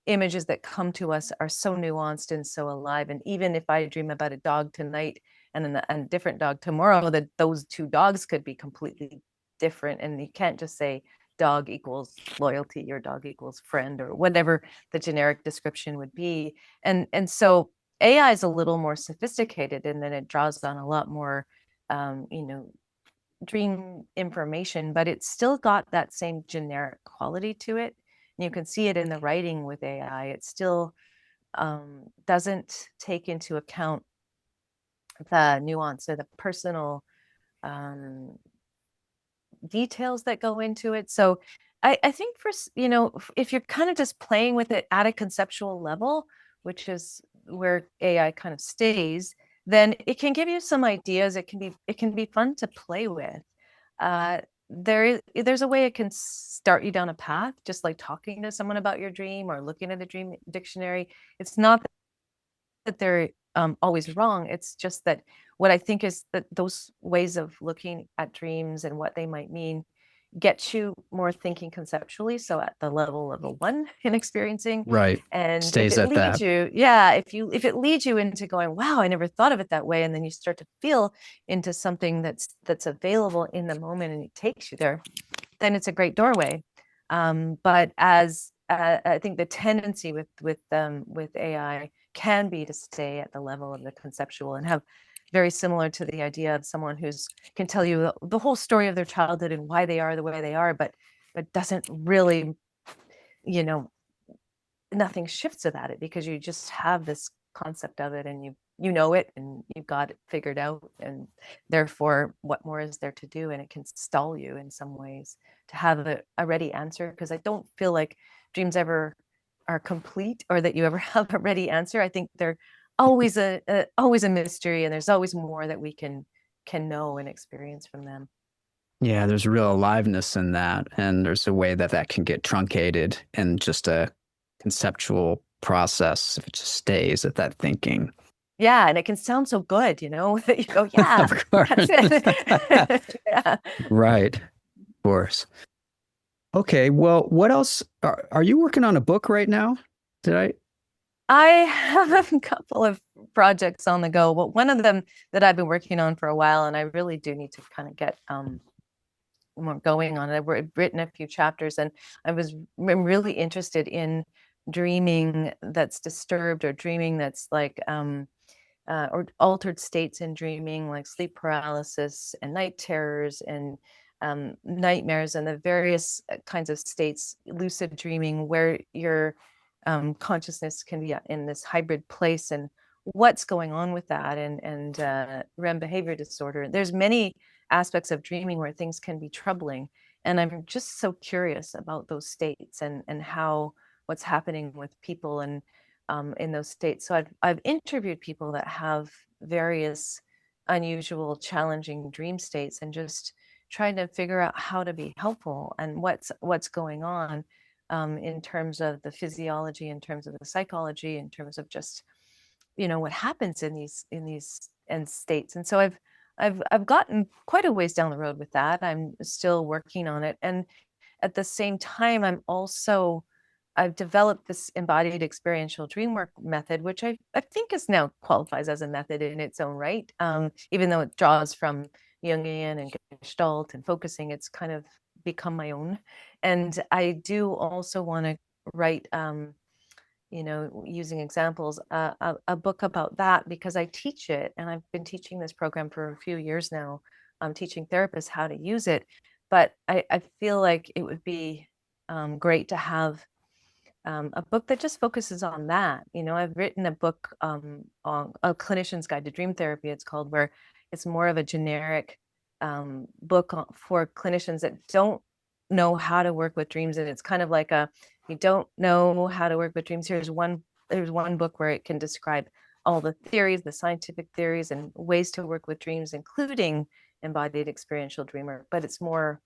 images that come to us are so nuanced and so alive. And even if I dream about a dog tonight and then a different dog tomorrow, that those two dogs could be completely different. And you can't just say dog equals loyalty or dog equals friend or whatever the generic description would be. And so AI is a little more sophisticated, and then it draws on a lot more um, you know dream information, but it's still got that same generic quality to it. And you can see it in the writing with AI. It still doesn't take into account the nuance or the personal um, details that go into it. So I think if you're kind of just playing with it at a conceptual level, which is where AI kind of stays, then it can give you some ideas. It can be fun to play with. There's a way it can start you down a path, just like talking to someone about your dream or looking at a dream dictionary. It's not that they're always wrong. It's just that what I think is that those ways of looking at dreams and what they might mean get you more thinking conceptually. So at the level of a one in experiencing. Right. And if Stays it at leads that. you, yeah, if it leads you into going, wow, I never thought of it that way. And then you start to feel into something that's available in the moment and it takes you there, then it's a great doorway. But as I think the tendency with AI can be to stay at the level of the conceptual and have very similar to the idea of someone who's can tell you the whole story of their childhood and why they are the way they are, but doesn't really, you know, nothing shifts about it because you just have this concept of it and you know it and you've got it figured out, and therefore what more is there to do? And it can stall you in some ways to have a ready answer, because I don't feel like dreams ever are complete or that you ever have a ready answer. I think they're always always a mystery, and there's always more that we can know and experience from them. Yeah, there's real aliveness in that. And there's a way that that can get truncated in just a conceptual process if it just stays at that thinking. Yeah, and it can sound so good, you know, that you go, yeah, Of course. that's it. Yeah. Right. Of course. Okay. Well, what else? Are you working on a book right now? Did I? I have a couple of projects on the go, but one of them that I've been working on for a while, and I really do need to kind of get more going on it. I've written a few chapters, and I'm really interested in dreaming that's disturbed, or dreaming that's like or altered states in dreaming, like sleep paralysis and night terrors and nightmares, and the various kinds of states, lucid dreaming, where your consciousness can be in this hybrid place, and what's going on with that, and REM behavior disorder. There's many aspects of dreaming where things can be troubling, and I'm just so curious about those states and how what's happening with people and in those states. So I've interviewed people that have various unusual, challenging dream states, and just trying to figure out how to be helpful and what's going on in terms of the physiology, in terms of the psychology, in terms of just what happens in these end states. And so I've gotten quite a ways down the road with that. I'm still working on it, and at the same time, I've developed this embodied experiential dreamwork method, which I think is now qualifies as a method in its own right. Even though it draws from Jungian and Gestalt and focusing, it's kind of become my own. And I do also want to write, using examples, a book about that, because I teach it, and I've been teaching this program for a few years now. I'm teaching therapists how to use it, but I feel like it would be great to have a book that just focuses on that. I've written a book on a clinician's guide to dream therapy, it's called, where it's more of a generic book for clinicians that don't know how to work with dreams. And it's kind of like you don't know how to work with dreams. There's one book where it can describe all the theories, the scientific theories, and ways to work with dreams, including embodied experiential dreamer, but it's more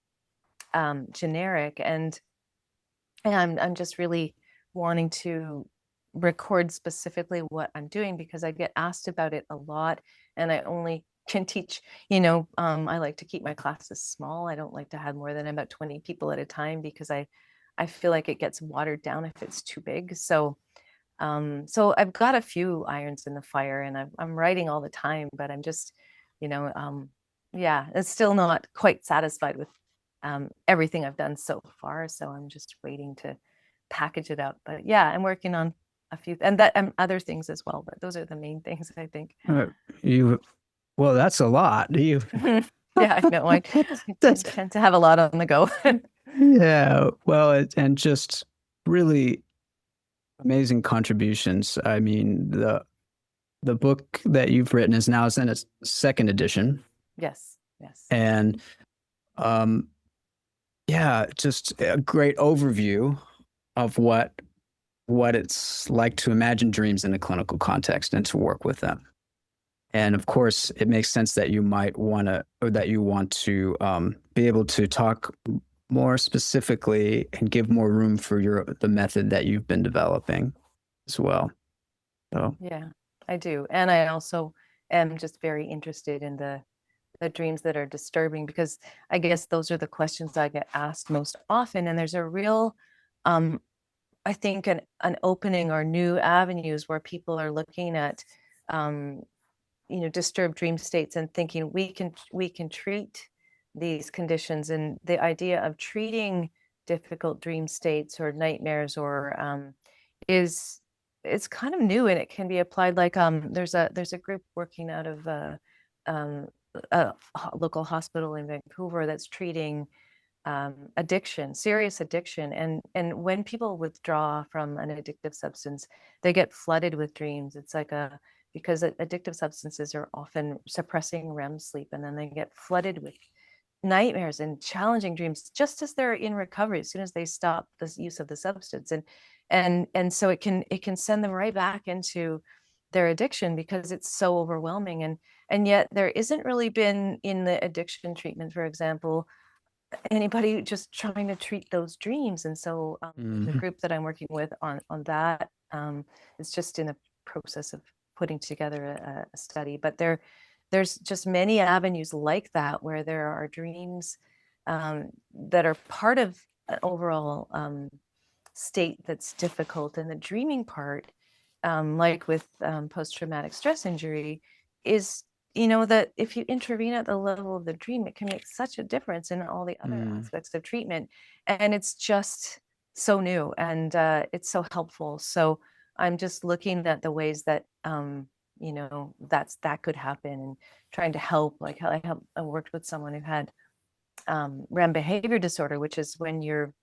generic. And I'm just really wanting to record specifically what I'm doing, because I get asked about it a lot, and I only can teach, I like to keep my classes small. I don't like to have more than about 20 people at a time, because I feel like it gets watered down if it's too big. So I've got a few irons in the fire, and I'm writing all the time, but I'm just, yeah, it's still not quite satisfied with everything I've done so far. So I'm just waiting to package it up. But yeah, I'm working on a few and other things as well. But those are the main things, I think. Well, that's a lot. Yeah, I know. I That's tend to have a lot on the go. yeah. Well, and just really amazing contributions. I mean, the book that you've written is now in its second edition. Yes. Yes. And yeah, just a great overview of what it's like to imagine dreams in a clinical context and to work with them. And of course, it makes sense that you might want to, or that you want to be able to talk more specifically and give more room for the method that you've been developing as well. So yeah, I do. And I also am just very interested in the dreams that are disturbing, because I guess those are the questions I get asked most often. And there's a real I think an opening or new avenues where people are looking at disturbed dream states and thinking we can treat these conditions. And the idea of treating difficult dream states or nightmares or is it's kind of new, and it can be applied. Like there's a group working out of a local hospital in Vancouver that's treating addiction, serious addiction. And when people withdraw from an addictive substance, they get flooded with dreams. It's like because addictive substances are often suppressing REM sleep, and then they get flooded with nightmares and challenging dreams just as they're in recovery, as soon as they stop the use of the substance. And so it can send them right back into their addiction because it's so overwhelming. And yet there isn't really been, in the addiction treatment, for example, anybody just trying to treat those dreams. And so the group that I'm working with on that is just in the process of putting together a study. But there's just many avenues like that where there are dreams that are part of an overall state that's difficult. And the dreaming part, like with post-traumatic stress injury, is that if you intervene at the level of the dream, it can make such a difference in all the other aspects of treatment. And it's just so new, and it's so helpful. So I'm just looking at the ways that that could happen, and trying to help. Like I worked with someone who had REM behavior disorder, which is when you're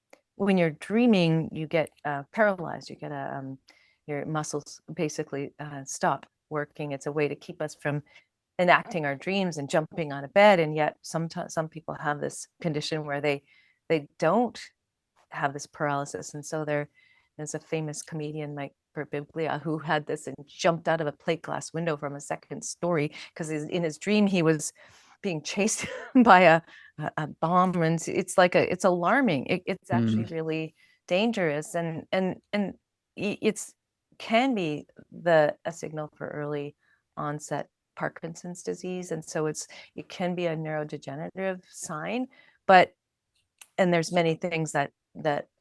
dreaming, you get paralyzed. You get your muscles basically stop working. It's a way to keep us from enacting our dreams and jumping on a bed. And yet sometimes some people have this condition where they don't have this paralysis. And so there's a famous comedian, Mike Birbiglia, who had this and jumped out of a plate glass window from a second story because in his dream he was being chased by a bomb. And it's alarming. It's actually really dangerous. And it's can be a signal for early onset Parkinson's disease. And so it can be a neurodegenerative sign, and there's many things that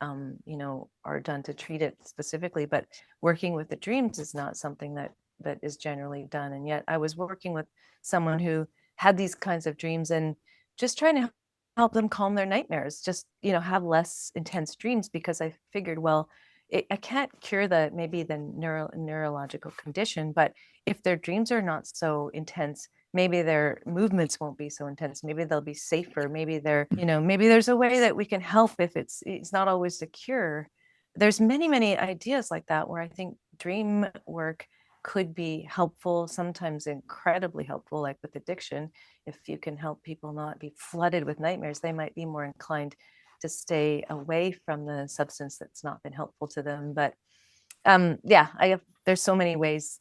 are done to treat it specifically, but working with the dreams is not something that is generally done. And yet I was working with someone who had these kinds of dreams, and just trying to help them calm their nightmares, just have less intense dreams, because I figured, well, I can't cure maybe the neurological condition, but if their dreams are not so intense, maybe their movements won't be so intense. Maybe they'll be safer. Maybe maybe there's a way that we can help if it's not always a cure. There's many ideas like that where I think dream work could be helpful, sometimes incredibly helpful, like with addiction. If you can help people not be flooded with nightmares, they might be more inclined to stay away from the substance that's not been helpful to them. But there's so many ways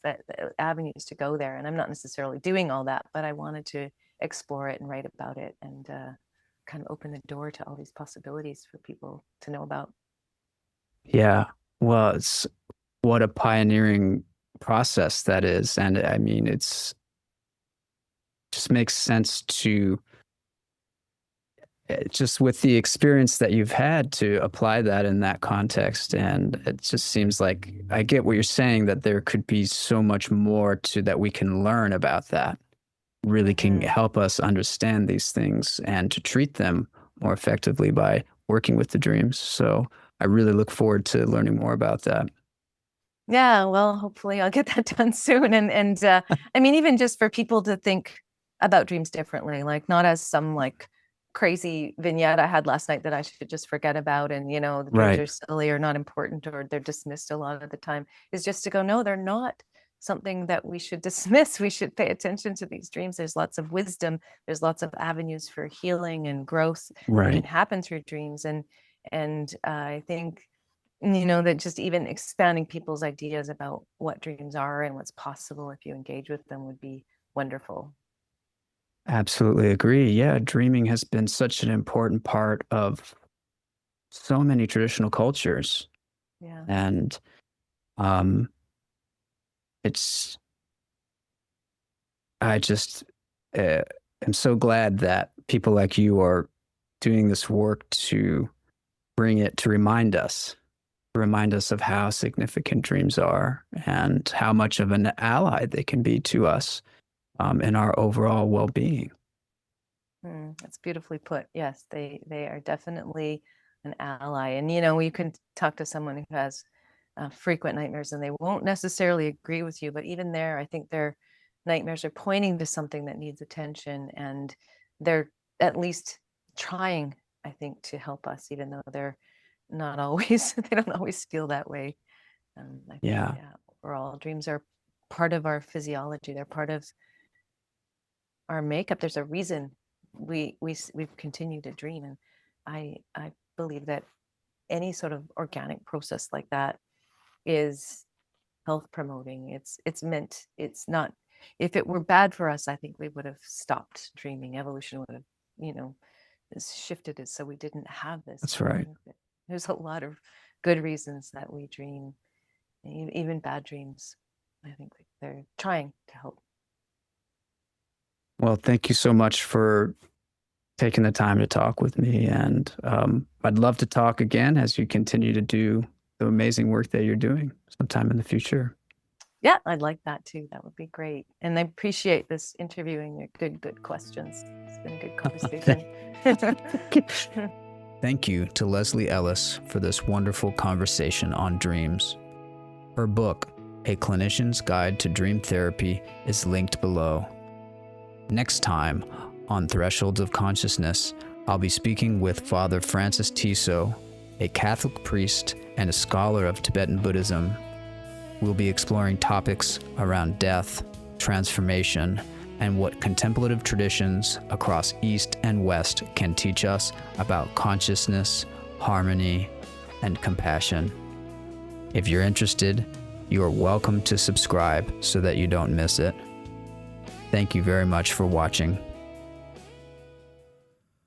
avenues to go there, and I'm not necessarily doing all that, but I wanted to explore it and write about it, and kind of open the door to all these possibilities for people to know about. Yeah. Well, it's what a pioneering process that is. And I mean, it's just makes sense to just with the experience that you've had to apply that in that context. And it just seems like I get what you're saying, that there could be so much more to that we can learn about that really can help us understand these things and to treat them more effectively by working with the dreams. So I really look forward to learning more about that. Yeah, well, hopefully I'll get that done soon. And I mean, even just for people to think about dreams differently, like not as some like crazy vignette I had last night that I should just forget about, and the dreams Right. are silly or not important or they're dismissed a lot of the time, is just to go, no, they're not something that we should dismiss. We should pay attention to these dreams. There's lots of wisdom. There's lots of avenues for healing and growth that can Right. happen through dreams. And I think that just even expanding people's ideas about what dreams are and what's possible if you engage with them would be wonderful. Absolutely agree. Yeah, dreaming has been such an important part of so many traditional cultures. Yeah. And um, it's, I just uh, am so glad that people like you are doing this work to bring it to remind us of how significant dreams are and how much of an ally they can be to us in our overall well-being. That's beautifully put. Yes, they are definitely an ally. And you can talk to someone who has frequent nightmares, and they won't necessarily agree with you. But even there, I think nightmares are pointing to something that needs attention, and they're at least trying, I think, to help us, even though they're not always, they don't always feel that way. I think, Yeah. yeah, overall, dreams are part of our physiology. They're part of our makeup. There's a reason we've continued to dream, and I believe that any sort of organic process like that is health promoting. It's meant, it's not, if it were bad for us, I think we would have stopped dreaming. Evolution would have, you know, shifted it so we didn't have this. That's But I right. think that there's a lot of good reasons that we dream, even bad dreams. I think they're trying to help. Well, thank you so much for taking the time to talk with me. And I'd love to talk again as you continue to do the amazing work that you're doing sometime in the future. Yeah, I'd like that too. That would be great. And I appreciate this interviewing. Your good questions. It's been a good conversation. Thank you to Leslie Ellis for this wonderful conversation on dreams. Her book, A Clinician's Guide to Dream Therapy, is linked below. Next time on Thresholds of Consciousness, I'll be speaking with Father Francis Tiso, a Catholic priest and a scholar of Tibetan Buddhism. We'll be exploring topics around death, transformation, and what contemplative traditions across East and West can teach us about consciousness, harmony, and compassion. If you're interested, you are welcome to subscribe so that you don't miss it. Thank you very much for watching.